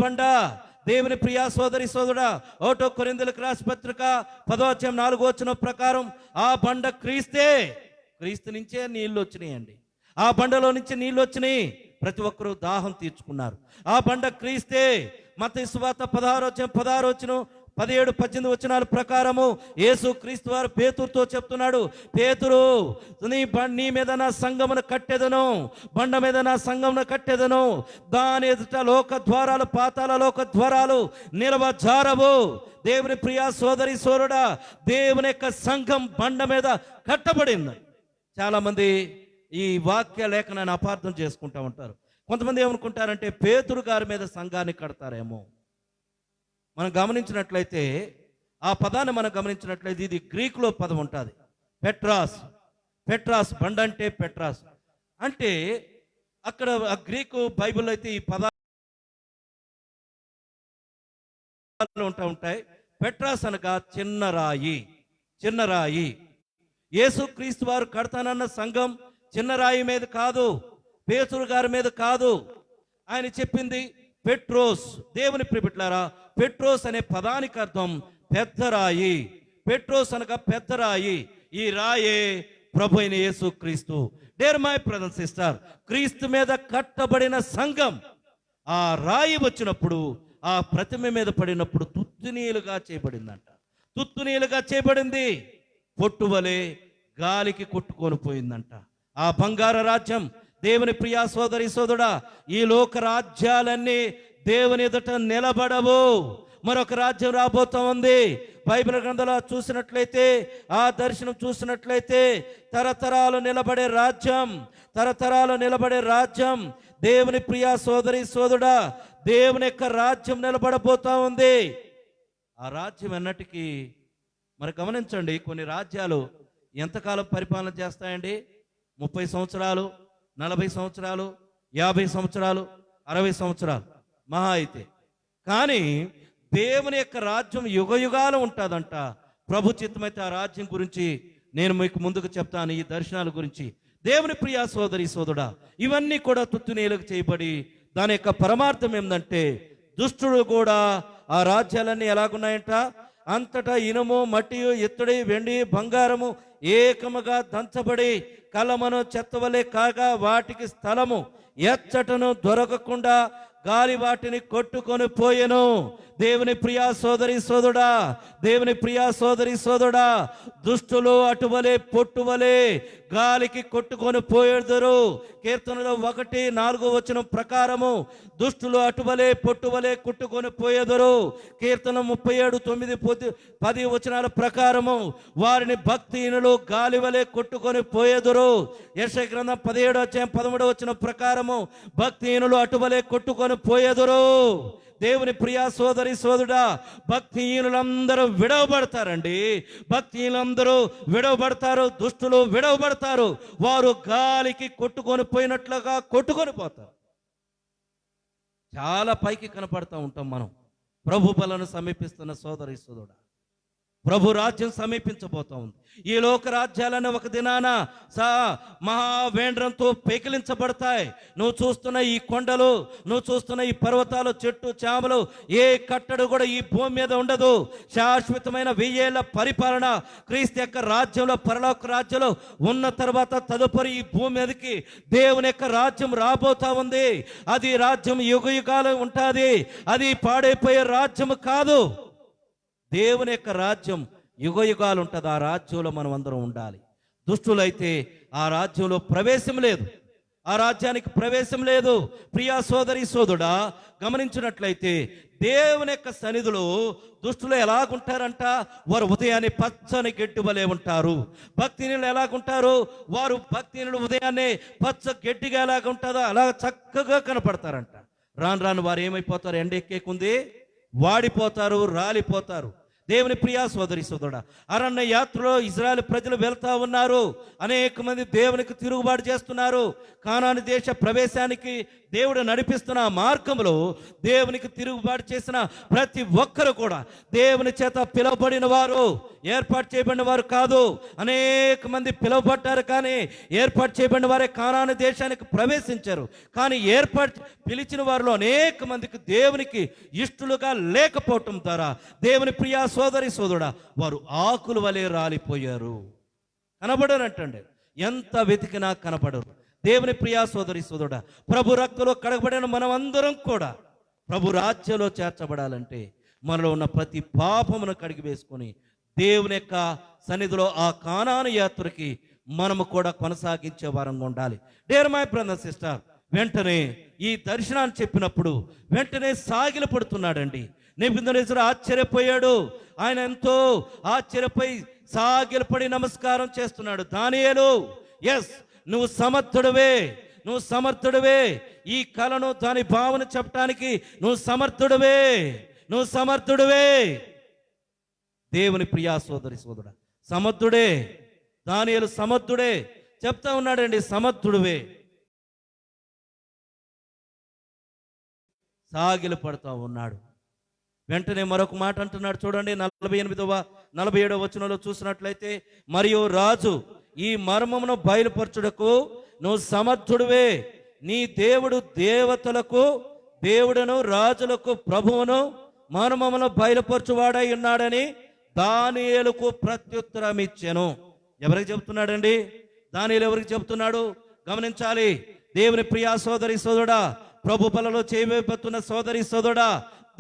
బండ? దేవుని ప్రియా సోదరి సోదరుడా, 1 కొరింథీయులకు రాసిన పత్రిక 10:4 ప్రకారం ఆ బండ క్రీస్తు నుంచే నీళ్లు వచ్చినాయండి. ఆ బండలో నుంచి నీళ్లు వచ్చినాయి. ప్రతి ఒక్కరూ దాహం తీర్చుకున్నారు. ఆ బండ క్రీస్తే. మత్తయి సువార్త 16:17, 17, 18 ప్రకారము యేసు క్రీస్తు వారు పేతురుతో చెప్తున్నాడు, పేతురు, నీ మీద నా సంఘమును కట్టెదను, బండ మీద నా సంఘమును కట్టెదను, దాని ఎదుట లోక ద్వారాలు, పాతాళ లోక ద్వారాలు నిలవజారవు. దేవుని ప్రియా సోదరి సోదరుడా, దేవుని యొక్క సంఘం బండ మీద కట్టబడింది. చాలా మంది ఈ వాక్య లేఖనాన్ని అపార్థం చేసుకుంటా ఉంటారు. కొంతమంది ఏమనుకుంటారంటే పేతురు గారి మీద సంఘాన్ని కడతారేమో. మనం గమనించినట్లయితే ఆ పదాన్ని గమనించినట్లయితే ఇది గ్రీకులో పదం ఉంటుంది, పెట్రాస్. బండ అంటే పెట్రాస్ అంటే అక్కడ ఆ గ్రీకు బైబిల్లో అయితే ఈ పదాలు ఉంటాయి. పెట్రాస్ అనగా చిన్న రాయి. యేసు క్రీస్తు వారు కడతానన్న సంఘం చిన్న రాయి మీద కాదు, పేతురు గారి మీద కాదు. ఆయన చెప్పింది పెట్రోస్. దేవుని ప్రియబిడ్డలారా, పెట్రోస్ అనే పదానికి అర్థం పెద్ద రాయి. పెట్రోస్ అనగా పెద్ద రాయి. ఈ రాయే ప్రభు అయిన యేసు క్రీస్తు. డేర్ మై బ్రదర్ సిస్టర్, క్రీస్తు మీద కట్టబడిన సంఘం ఆ రాయి వచ్చినప్పుడు, ఆ ప్రతిమ మీద పడినప్పుడు తుత్తునీలుగా చేయబడిందంట. తుత్తునీలుగా చేయబడింది. పొట్టువలే గాలికి కొట్టుకొని పోయిందంట. ఆ బంగారు రాజ్యం, దేవుని ప్రియా సోదరి సోదరుడా, ఈ లోక రాజ్యాలన్నీ దేవుని ఎదుట నిలబడవు. మరొక రాజ్యం రాబోతా ఉంది. బైబిల్ గ్రంథంలో చూసినట్లయితే, ఆ దర్శనం చూసినట్లయితే, తరతరాలు నిలబడే రాజ్యం, తరతరాలు నిలబడే రాజ్యం. దేవుని ప్రియా సోదరి సోదరుడా, దేవుని యొక్క రాజ్యం నిలబడబోతా ఉంది. ఆ రాజ్యం ఎన్నటికీ మరి గమనించండి, కొన్ని రాజ్యాలు ఎంతకాలం పరిపాలన చేస్తాయండి? 30 సంవత్సరాలు, 40 సంవత్సరాలు, 50 సంవత్సరాలు, 60 సంవత్సరాలు మహా అయితే. కానీ దేవుని యొక్క రాజ్యం యుగయుగాలు ఉంటుందంట. ప్రభు చిత్తమైతే ఆ రాజ్యం గురించి నేను మీకు ముందుకు చెప్తాను, ఈ దర్శనాల గురించి. దేవుని ప్రియా సోదరి సోదరుడా, ఇవన్నీ కూడా తుత్తునీలకు చేయబడి, దాని యొక్క పరమార్థం ఏంటంటే, దుష్టుడు కూడా ఆ రాజ్యాలన్నీ ఎలాగున్నాయంట, అంతటా ఇనుము, మట్టి, ఇత్తడి, వెండి, బంగారము ఏకముగా దంచబడి కలమను చెత్తవలే కాగా, వాటికి స్థలము ఎచ్చటను దొరకకుండా గాలి వాటిని కొట్టుకొని పోయెను. దేవుని ప్రియా సోదరి సోదరుడా, దేవుని ప్రియా సోదరి సోదరుడా, దుష్టులు అటువలే పొట్టువలే గాలికి కొట్టుకొని పోయేదురు. కీర్తనలో 1:4 ప్రకారము దుష్టులు అటువలే పొట్టువలే కొట్టుకొని పోయేదురు. కీర్తన 37:9-10 ప్రకారము వారిని భక్తిహీనులు గాలివలే కొట్టుకొని పోయేదురు. యెషయా గ్రంథం 17:13 ప్రకారము భక్తిహీనులు అటువలే కొట్టుకొని పోయేదురు. దేవుని ప్రియా సోదరి సోదరుడా, భక్తిహీనులందరూ విడవబడతారండి. భక్తిహీనులందరూ విడవబడతారు, దుష్టులు విడవబడతారు. వారు గాలికి కొట్టుకొని పోయినట్లుగా కొట్టుకొని పోతారు. చాలా పైకి కనపడతా ఉంటాం మనం. ప్రభు బలను సమీపిస్తున్న సోదరి సోదరుడా, ప్రభు రాజ్యం సమీపించబోతా ఉంది. ఈ లోక రాజ్యాలన్నీ ఒక దినాన మహావేంద్రంతో పెకిలించబడతాయి. నువ్వు చూస్తున్న ఈ కొండలు, నువ్వు చూస్తున్న ఈ పర్వతాలు, చెట్టు చేమలు, ఏ కట్టడు కూడా ఈ భూమి మీద ఉండదు. శాశ్వతమైన 1000 ఏళ్ల పరిపాలన క్రీస్తు యొక్క రాజ్యంలో, పరలోక రాజ్యంలో ఉన్న తర్వాత తదుపరి ఈ భూమి మీదకి దేవుని యొక్క రాజ్యం రాబోతా ఉంది. అది రాజ్యం యుగయుగాలు ఉంటుంది. అది పాడైపోయే రాజ్యం కాదు. దేవుని యొక్క రాజ్యం యుగయుగాలు ఉంటుంది. ఆ రాజ్యంలో మనం అందరం ఉండాలి. దుష్టులైతే ఆ రాజ్యంలో ప్రవేశం లేదు, ఆ రాజ్యానికి ప్రవేశం లేదు. ప్రియా సోదరి సోదరుడా, గమనించినట్లయితే దేవుని యొక్క సన్నిధిలో దుష్టులు ఎలాగుంటారంట, వారు ఉదయాన్నే పచ్చని గడ్డి వలె ఉంటారు. భక్తిహీనులు ఎలాగుంటారు, వారు భక్తిహీనులు ఉదయాన్నే పచ్చ గడ్డిగా ఎలాగుంటుందో అలా చక్కగా కనపడతారంట. రాను రాను వారు ఏమైపోతారు, ఎండ ఎక్కేకుంది వాడిపోతారు, రాలిపోతారు. దేవుని ప్రియా సోదరి సోదరుడా, అరణ్య యాత్రలో ఇజ్రాయెల్ ప్రజలు వెళ్తా ఉన్నారు. అనేక మంది దేవునికి తిరుగుబాటు చేస్తున్నారు. కానాను దేశ ప్రవేశానికి దేవుడు నడిపిస్తున్న మార్గంలో దేవునికి తిరుగుబాటు చేసిన ప్రతి ఒక్కరు కూడా దేవుని చేత పిలువబడిన వారు, ఏర్పాటు చేయబడిన వారు కాదు. అనేక మంది పిలువబడ్డారు, కానీ ఏర్పాటు చేయబడిన వారే కానాను దేశానికి ప్రవేశించారు. కానీ పిలిచిన వారిలో అనేక మందికి దేవునికి ఇష్టలుగా లేకపోవటం ద్వారా దేవుని ప్రియా సోదరి సోదరుడా, వారు ఆకుల వలె రాలిపోయారు. కనబడరంటండి, ఎంత వెతికినా కనబడరు. దేవుని ప్రియా సోదరి సోదరుడా, ప్రభు రక్తంలో కడగబడిన మనం అందరం కూడా ప్రభు రాజ్యంలో చేర్చబడాలంటే మనలో ఉన్న ప్రతి పాపమును కడిగి వేసుకొని దేవుని యొక్క సన్నిధిలో ఆ కానాను యాత్రకి మనము కూడా కొనసాగించే వారంగా ఉండాలి. డియర్ మై బ్రదర్ సిస్టర్, వెంటనే ఈ దర్శనాన్ని చెప్పినప్పుడు వెంటనే సాగిలపడుతున్నాడండి. నెబుకద్నెజరు ఆశ్చర్యపోయాడు. ఆయన ఎంతో ఆశ్చర్యపోయి సాగిలపడి నమస్కారం చేస్తున్నాడు. దానియేలు, ఎస్, నువ్వు సమర్థుడివే, నువ్వు సమర్థుడివే. ఈ కళను, దాని భావన చెప్పడానికి నువ్వు సమర్థుడివే, నువ్వు సమర్థుడివే. దేవుని ప్రియా సోదరి సోదరుడా, సమర్థుడే. దానియేలు సమర్థుడే చెప్తా ఉన్నాడండి, సమర్థుడివే. సాగిలు పడతా ఉన్నాడు. వెంటనే మరొక మాట అంటున్నాడు చూడండి, 47వ చూసినట్లయితే, మరియు రాజు ఈ మర్మమును బయలుపరచుటకు నువ్వు సమర్థుడివే. నీ దేవుడు దేవతలకు దేవుడును రాజులకు ప్రభువును మర్మమును బయలుపరచువాడై ఉన్నాడని దానియేలుకు ప్రత్యుత్తరం ఇచ్చెను. ఎవరికి చెబుతున్నాడండి? దానియేలు ఎవరికి చెబుతున్నాడు? గమనించాలి. దేవుని ప్రియా సోదరి సోదరుడా, ప్రభు బలలో చేయబోతున్న సోదరి సోదరుడా,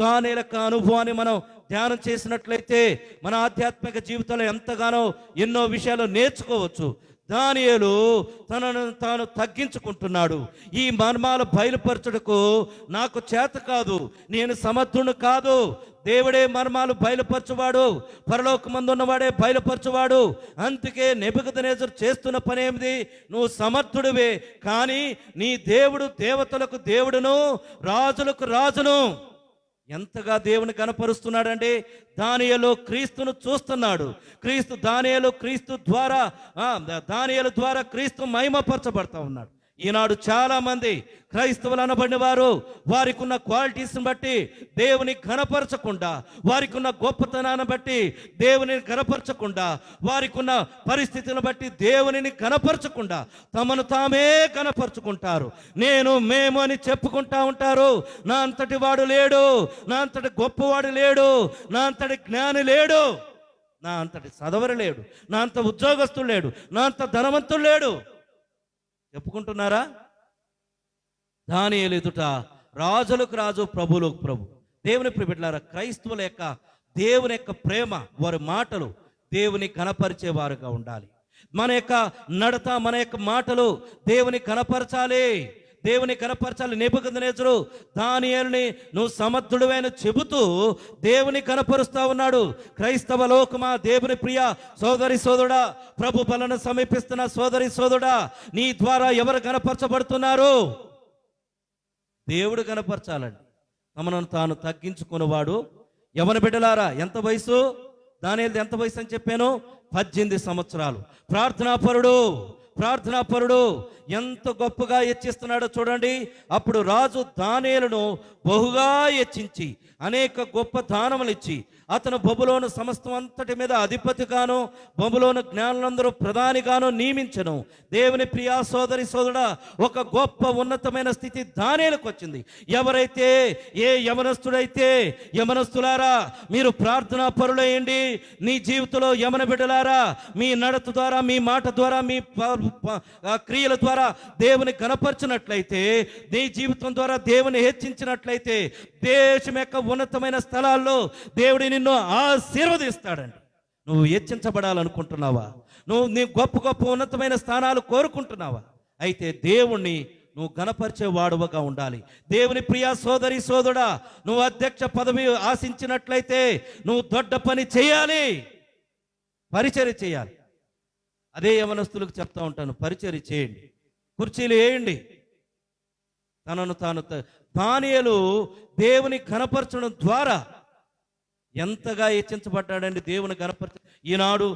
దానియేలు యొక్క అనుభవాన్ని మనం ధ్యానం చేసినట్లయితే మన ఆధ్యాత్మిక జీవితంలో ఎంతగానో ఎన్నో విషయాలు నేర్చుకోవచ్చు. దానియేలు తనను తాను తగ్గించుకుంటున్నాడు. ఈ మర్మాలు బయలుపరచుటకు నాకు చేత కాదు, నేను సమర్థుడు కాదు, దేవుడే మర్మాలు బయలుపరచువాడు, పరలోకమందు ఉన్నవాడే బయలుపరచువాడు. అందుకే నెబుకద్నెజరు చేస్తున్న పని ఏమిటి? నువ్వు సమర్థుడివే, కానీ నీ దేవుడు దేవతలకు దేవుడును రాజులకు రాజును. ఎంతగా దేవుని కనపరుస్తున్నాడంటే దానియేలు క్రీస్తును చూస్తున్నాడు. దానియేలు ద్వారా క్రీస్తు మహిమపరచబడతా ఉన్నాడు. ఈనాడు చాలా మంది క్రైస్తవులు అనబడిన వారు వారికి ఉన్న క్వాలిటీస్ని బట్టి దేవుని ఘనపరచకుండా, వారికి ఉన్న గొప్పతనాన్ని బట్టి దేవుని ఘనపరచకుండా, వారికి ఉన్న పరిస్థితులను బట్టి దేవునిని ఘనపరచకుండా తమను తామే ఘనపరచుకుంటారు. మేము అని చెప్పుకుంటా ఉంటారు. నా అంతటి వాడు లేడు, నా అంతటి గొప్పవాడు లేడు, నా అంతటి జ్ఞాని లేడు, నా అంతటి చదవరు లేడు, నా అంత ఉద్యోగస్తుడు లేడు, నా అంత ధనవంతుడు లేడు చెప్పుకుంటున్నారా? దానియేలు ఎదుట రాజులకు రాజు, ప్రభువులకు ప్రభు. దేవుని ప్రియబిడ్డలారా, క్రైస్తవుల యొక్క దేవుని యొక్క ప్రేమ, వారి మాటలు దేవుని కనపరిచేవారుగా ఉండాలి. మన యొక్క నడత, మన యొక్క మాటలు దేవుని కనపరచాలి, దేవుని కనపరచాలి. నెబుకద్నెజరు దానియేలుని నువ్వు సమర్థుడివైన చెబుతూ దేవుని కనపరుస్తా ఉన్నాడు. క్రైస్తవ లోకమా, దేవుని ప్రియ సోదరి సోదరుడా, ప్రభు బలను సమీపిస్తున్న సోదరి సోదరుడా, నీ ద్వారా ఎవరు కనపరచబడుతున్నారు? దేవుడు కనపరచాలండి. తమను తాను తగ్గించుకున్నవాడు. యవన బిడ్డలారా, ఎంత వయసు? దానియేలు ఎంత వయసు అని చెప్పాను? 18 సంవత్సరాలు. ప్రార్థనాపరుడు ఎంత గొప్పగా హెచ్చిస్తున్నాడో చూడండి. అప్పుడు రాజు దానియేలును బహుగా హెచ్చించి అనేక గొప్ప దానములు ఇచ్చి అతను బబులోను సమస్తం అంతటి మీద అధిపతిగాను, బబులోను జ్ఞానులందరూ ప్రధానిగాను నియమించను. దేవుని ప్రియా సోదరి సోదరుడా, ఒక గొప్ప ఉన్నతమైన స్థితి దానియేలుకు వచ్చింది. ఎవరైతే, ఏ యవనస్తుడైతే, యవనస్తులారా మీరు ప్రార్థనా పరులయ్యండి. నీ జీవితంలో యవన బిడ్డలారా, మీ నడత ద్వారా, మీ మాట ద్వారా, మీ క్రియల ద్వారా దేవుని కనపరిచినట్లయితే, నీ జీవితం ద్వారా దేవుని హెచ్చించినట్లయితే, దేశం యొక్క ఉన్నతమైన స్థలాల్లో దేవుడి నిన్ను ఆశీర్వదిస్తాడండి. నువ్వు హెచ్చించబడాలనుకుంటున్నావా? నీ గొప్ప గొప్ప ఉన్నతమైన స్థానాలు కోరుకుంటున్నావా? అయితే దేవుణ్ణి నువ్వు గణపరిచే వాడువగా ఉండాలి. దేవుని ప్రియా సోదరి సోదరుడా, నువ్వు అధ్యక్ష పదవి ఆశించినట్లయితే నువ్వు దొడ్డ పని చేయాలి, పరిచర్య చేయాలి. అదే యవనస్తులకు చెప్తా ఉంటాను, పరిచర్య చేయండి, కుర్చీలు వేయండి. తనను తాను దానియేలు దేవుని ఘనపరచడం ద్వారా ఎంతగా హెచ్చించబడ్డాడండి. దేవుని ఘనపరచ ఈనాడు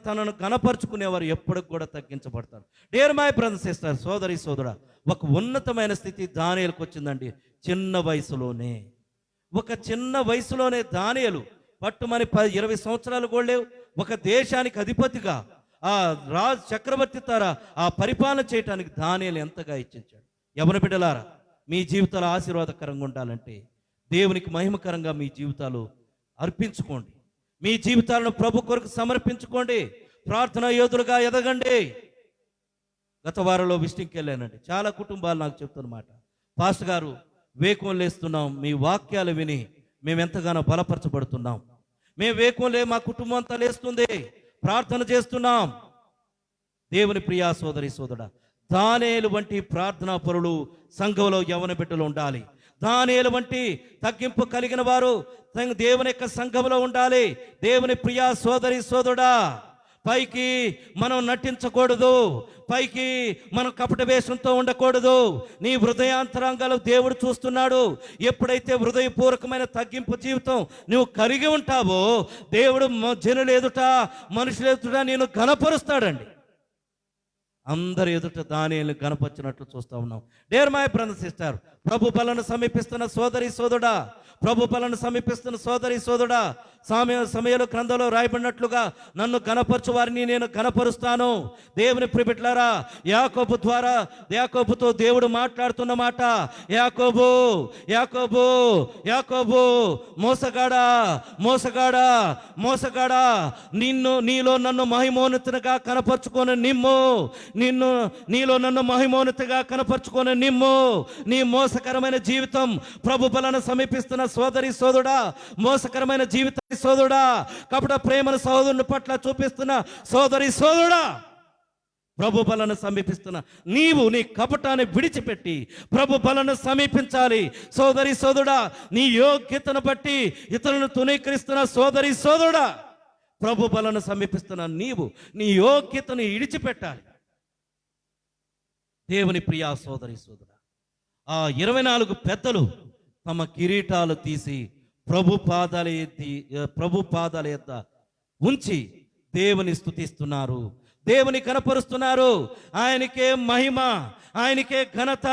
తనను ఘనపరుచుకునేవారు ఎప్పటికి కూడా తగ్గించబడతారు. Dear my brothers and sisters, సోదరి సోదరా, ఒక ఉన్నతమైన స్థితి దానియేలుకు వచ్చిందండి. చిన్న వయసులోనే దానియేలు పట్టుమని 20 సంవత్సరాలు కూడా లేవు, ఒక దేశానికి అధిపతిగా, ఆ రాజు చక్రవర్తి ద్వారా ఆ పరిపాలన చేయటానికి దానియేలు ఎంతగా హెచ్చించాడు. యవన బిడ్డలారా, మీ జీవితాలు ఆశీర్వాదకరంగా ఉండాలంటే దేవునికి మహిమకరంగా మీ జీవితాలు అర్పించుకోండి. మీ జీవితాలను ప్రభు కొరకు సమర్పించుకోండి. ప్రార్థనా యోధులుగా ఎదగండి. గత వారంలో విజిటింగ్కి వెళ్ళానండి. చాలా కుటుంబాలు నాకు చెప్తున్నమాట, పాస్టర్ గారు వేకువం లేస్తున్నాం, మీ వాక్యాలు విని మేము ఎంతగానో బలపరచబడుతున్నాం. మేము వేకువం మా కుటుంబం అంతా లేస్తుంది, ప్రార్థన చేస్తున్నాం. దేవుని ప్రియా సోదరి సోదరుడా, దానియేలు వంటి ప్రార్థనా పరులు సంఘంలో యవన బిడ్డలు ఉండాలి. దానియేలు వంటి తగ్గింపు కలిగిన వారు దేవుని యొక్క సంఘంలో ఉండాలి. దేవుని ప్రియా సోదరి సోదరుడా, పైకి మనం నటించకూడదు, పైకి మనం కపట వేషంతో ఉండకూడదు. నీ హృదయాంతరంగాలు దేవుడు చూస్తున్నాడు. ఎప్పుడైతే హృదయపూర్వకమైన తగ్గింపు జీవితం నువ్వు కలిగి ఉంటావో, దేవుడు జనులు ఎదుట, మనుషుల ఎదుట నేను ఘనపరుస్తాడండి. అందరి ఎదుట దానియేలును కనపరిచినట్లు చూస్తూ ఉన్నాం. డియర్ మై బ్రదర్ సిస్టర్, ప్రభు బలను సమీపిస్తున్న సోదరి సోదరుడా, ప్రభు బలను సమీపిస్తున్న సోదరి సోదరుడా, సమయంలో గ్రంథంలో రాయబడినట్లుగా నన్ను కనపరచు వారిని నేను కనపరుస్తాను. దేవుని ప్రియబిడ్డలారా, యాకోబుతో దేవుడు మాట్లాడుతున్న మాట, యాకోబు యాకోబు యాకోబు, మోసగాడా మోసగాడా మోసగాడా, నీలో నన్ను మహిమోన్నతునిగా కనపరుచుకొని నీలో నన్ను మహిమోన్నతిగా కనపరుచుకొని నీ మోసకరమైన జీవితం ప్రభు బలను సమీపిస్తున్న సోదరి సోదరుడా, మోసకరమైన జీవితం సోదరుడా, కపట ప్రేమను సహోదరుని పట్ల చూపిస్తున్న సోదరి సోదరుడా, ప్రభు బలను సమీపిస్తున్న నీవు నీ కపటాన్ని విడిచిపెట్టి ప్రభు బలను సమీపించాలి. సోదరి సోదరుడా, నీ యోగ్యతను బట్టి ఇతరులను తునీకరిస్తున్న సోదరి సోదరుడా, ప్రభు బలను సమీపిస్తున్న నీవు నీ యోగ్యతను విడిచిపెట్టాలి. దేవుని ప్రియా సోదరి సోదరుడా, ఆ 24 పెద్దలు తమ కిరీటాలు తీసి ప్రభు పాదాల యొద్ద ఉంచి దేవుని స్తుతిస్తున్నారు, దేవుని కనపరుస్తున్నారు. ఆయనకే మహిమ, ఆయనకే ఘనత,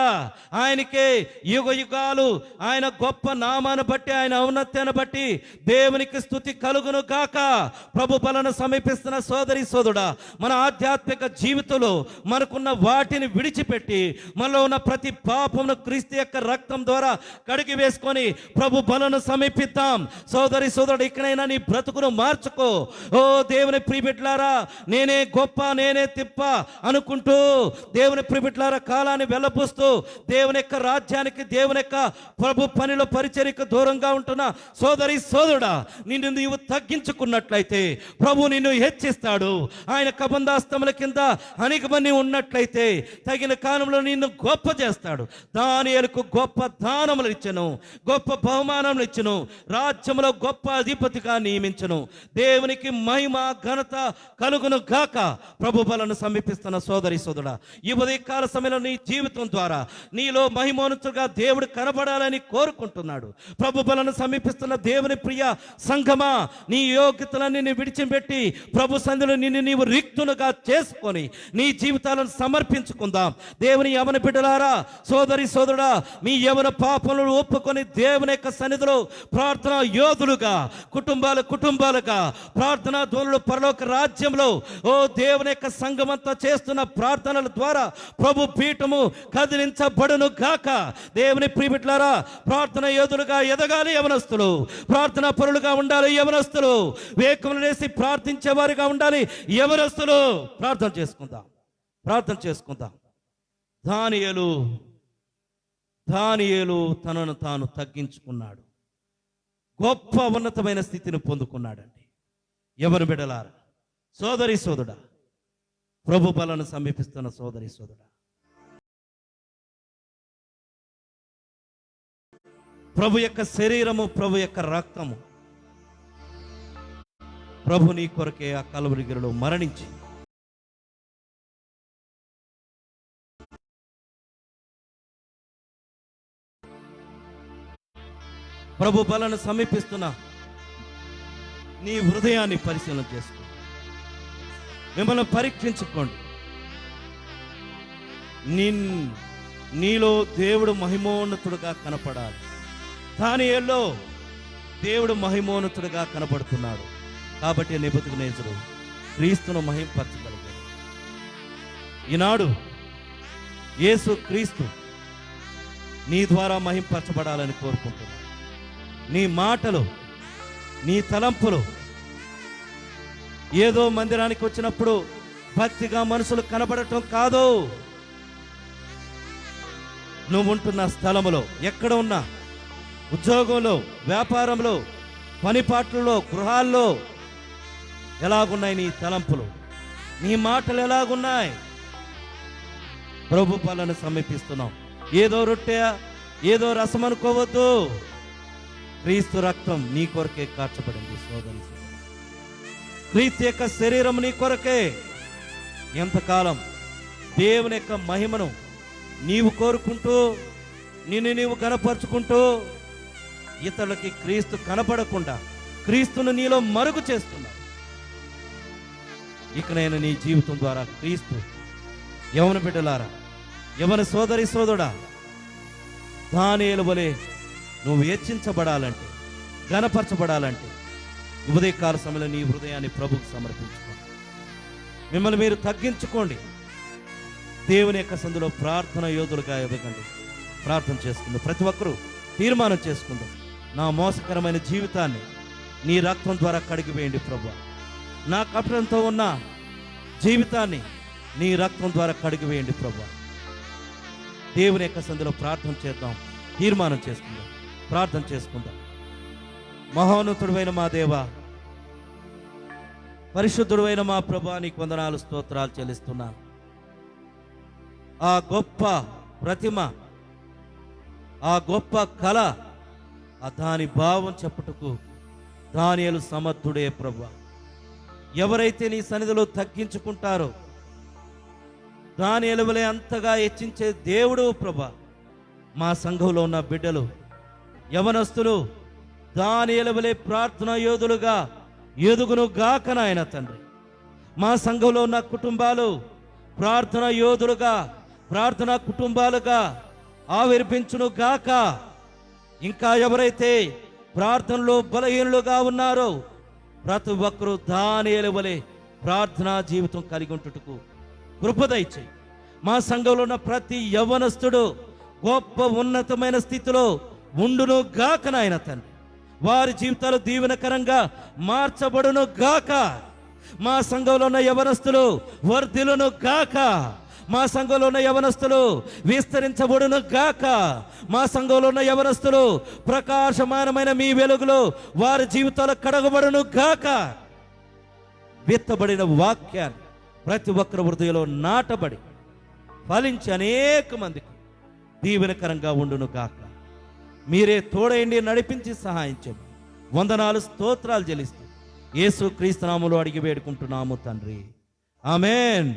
ఆయనకే యుగ యుగాలు, ఆయన గొప్ప నామాన్ని బట్టి, ఆయన ఔన్నత్యాన్ని బట్టి దేవునికి స్తుతి కలుగును గాక. ప్రభు బలను సమీపిస్తున్న సోదరి సోదరుడా, మన ఆధ్యాత్మిక జీవితంలో మనకున్న వాటిని విడిచిపెట్టి మనలో ఉన్న ప్రతి పాపమును క్రీస్తు యొక్క రక్తం ద్వారా కడిగి వేసుకొని ప్రభు బలను సమీపిద్దాం. సోదరి సోదరుడు, ఇక్కడైనా నీ బ్రతుకును మార్చుకో. ఓ దేవుని ప్రియబిడ్డలారా, నేనే గొప్ప, నేనే తిప్ప అనుకుంటూ దేవుని ప్రియబిడ్డలారా కాలాన్ని వెళ్ళబూస్తూ దేవుని యొక్క రాజ్యానికి, దేవుని యొక్క ప్రభు పనిలో పరిచర్యకు దూరంగా ఉంటున్న సోదరి సోదరుడా, నిన్ను నీవు తగ్గించుకున్నట్లయితే ప్రభు నిన్ను హెచ్చిస్తాడు. ఆయన కబంధాస్తముల కింద అణిగిమని ఉన్నట్లయితే తగిన కాలంలో నిన్ను గొప్ప చేస్తాడు. దానియేలుకు గొప్ప దానములు ఇచ్చెను, గొప్ప బహుమానములు ఇచ్చెను, రాజ్యములో గొప్ప అధిపతిగా నియమించెను. దేవునికి మహిమ ఘనత కలుగును గాక. ప్రభు బలను సమీపిస్తున్న సోదరి సోదరుడా, ఈ ఉదయకాల సమయంలో నీ జీవితం ద్వారా నీలో మహిమోన్నతుగా దేవుడు కనబడాలని కోరుకుంటున్నాడు. ప్రభు బలను సమీపిస్తున్న దేవుని ప్రియ సంఘమా, నీ యోగ్యతలన్నీ విడిచిపెట్టి ప్రభు సన్నిధిలో నిన్ను నీవు రిక్తునుగా చేసుకొని నీ జీవితాలను సమర్పించుకుందాం. దేవుని యవన బిడ్డలారా, సోదరి సోదరుడా, మీ యవన పాపములను ఒప్పుకొని దేవుని యొక్క సన్నిధిలో ప్రార్థనా యోధులుగా, కుటుంబాలుగా ప్రార్థనా ధ్వనులు పరలోక రాజ్యంలో ఓ దేవుని యొక్క సంఘమంతా చేస్తున్న ప్రార్థనల ద్వారా ప్రభు పీఠము కదిలించబడును గాక. దేవుని ప్రియబిడ్డలారా, ప్రార్థన యోధులుగా ఎదగాలి యవనస్తులు, ప్రార్థనా పరులుగా ఉండాలి యవనస్తులు, వేకువలు లేసి ప్రార్థించేవారుగా ఉండాలి యవనస్తులు. ప్రార్థన చేసుకుందాం. దానియేలు తనను తాను తగ్గించుకున్నాడు, గొప్ప ఉన్నతమైన స్థితిని పొందుకున్నాడండి. ఎవరు బిడ్డలారా, సోదరి సోదరుడా, ప్రభు బలను సమీపిస్తున్న సోదరి సోదరుడా, ప్రభు యొక్క శరీరము, ప్రభు యొక్క రక్తము, ప్రభు నీ కొరకే ఆ కల్వరి గిరిలో మరణించి ప్రభు బలను సమీపిస్తున్న నీ హృదయాన్ని పరిశీలన చేసుకో, మిమ్మల్ని పరీక్షించుకోండి. నీలో దేవుడు మహిమోన్నతుడుగా కనపడాలి. దానియేలులో దేవుడు మహిమోన్నతుడుగా కనపడుతున్నాడు. కాబట్టి నెబుకద్నెజరు క్రీస్తును మహింపరచగలిగాడు. ఈనాడు యేసు క్రీస్తు నీ ద్వారా మహింపరచబడాలని కోరుకుంటున్నాడు. నీ మాటలు, నీ తలంపులు ఏదో మందిరానికి వచ్చినప్పుడు భక్తిగా మనుషులు కనబడటం కాదు. నువ్వు ఉంటున్న స్థలములో, ఎక్కడ ఉన్నా, ఉద్యోగంలో, వ్యాపారంలో, పనిపాట్లలో, గృహాల్లో ఎలాగున్నాయి నీ తలంపులు, నీ మాటలు ఎలాగున్నాయి? ప్రభు పాలన సమీపిస్తున్నాం. ఏదో రొట్టె, ఏదో రసం అనుకోవద్దు. క్రీస్తు రక్తం నీ కొరకే కార్చబడింది సోదరి. క్రీస్తు యొక్క శరీరం నీ కొరకే. ఎంతకాలం దేవుని యొక్క మహిమను నీవు కోరుకుంటూ, నిన్ను నీవు కనపరుచుకుంటూ, ఇతరులకి క్రీస్తు కనపడకుండా క్రీస్తును నీలో మరుగు చేస్తున్నావు. ఇకనైనా నీ జీవితం ద్వారా క్రీస్తు, యవన బిడ్డలారా, యవన సోదరి సోదరుడా, దానియేలు వలె నువ్వు హెచ్చించబడాలంటే, ఘనపరచబడాలంటే ఉదయకాల సమయంలో నీ హృదయాన్ని ప్రభుకు సమర్పించుకోండి. మిమ్మల్ని మీరు తగ్గించుకోండి. దేవుని యొక్క సందులో ప్రార్థన యోధులుగా ఎదగండి. ప్రార్థన చేసుకుందాం. ప్రతి ఒక్కరూ తీర్మానం చేసుకుందాం. నా మోసకరమైన జీవితాన్ని నీ రక్తం ద్వారా కడిగివేయండి ప్రభువా. నా కపటంతో ఉన్న జీవితాన్ని నీ రక్తం ద్వారా కడిగివేయండి ప్రభువా. దేవుని యొక్క సందులో ప్రార్థన చేద్దాం. తీర్మానం చేసుకుందాం. ప్రార్థన చేసుకుందాం. మహోన్నతుడైన మా దేవా, పరిశుద్ధుడైన మా ప్రభువా, నీకు వందనాలు, స్తోత్రాలు చెల్లిస్తున్నాను. ఆ గొప్ప ప్రతిమ, ఆ గొప్ప కళ, దాని భావం చెప్పుటకు దానియేలు సమర్థుడే ప్రభువా. ఎవరైతే నీ సన్నిధిలో తగ్గించుకుంటారో దానియేలు వలె అంతగా హెచ్చించే దేవుడు ప్రభువా. మా సంఘంలో ఉన్న బిడ్డలు, యవనస్తులు దానియేలు వలె ప్రార్థనా యోధులుగా ఎదుగును గాక నాయన తండ్రి. మా సంఘంలో ఉన్న కుటుంబాలు ప్రార్థనా యోధులుగా, ప్రార్థనా కుటుంబాలుగా ఆవిర్భించును గాక. ఇంకా ఎవరైతే ప్రార్థనలో బలహీనులుగా ఉన్నారో ప్రతి ఒక్కరూ దానియేలు వలె ప్రార్థనా జీవితం కలిగి ఉంటుటకు కృప దయచేయి. మా సంఘంలో ఉన్న ప్రతి యవ్వనస్తుడు గొప్ప ఉన్నతమైన స్థితిలో ఉండును గాక నాయన తండ్రి. వారి జీవితాలు దీవెనకరంగా మార్చబడును గాక. మా సంఘంలో ఉన్న యవనస్తులు వర్ధిల్లును గాక. మా సంఘంలో ఉన్న యవనస్తులు విస్తరించబడును గాక. మా సంఘంలో ఉన్న యవనస్తులు ప్రకాశమానమైన మీ వెలుగులో వారి జీవితాలు కడగబడును గాక. విత్తబడిన వాక్యాన్ని ప్రతి ఒక్కరి హృదయంలో నాటబడి ఫలించి అనేక మందికి దీవెనకరంగా ఉండును గాక. మీరే తోడైండి, నడిపించి సహాయం చేయండి. వందనాలు, స్తోత్రాలు చెల్లిస్తూ యేసు క్రీస్తు నామములో అడిగి వేడుకుంటున్నాము తండ్రి. ఆమేన్.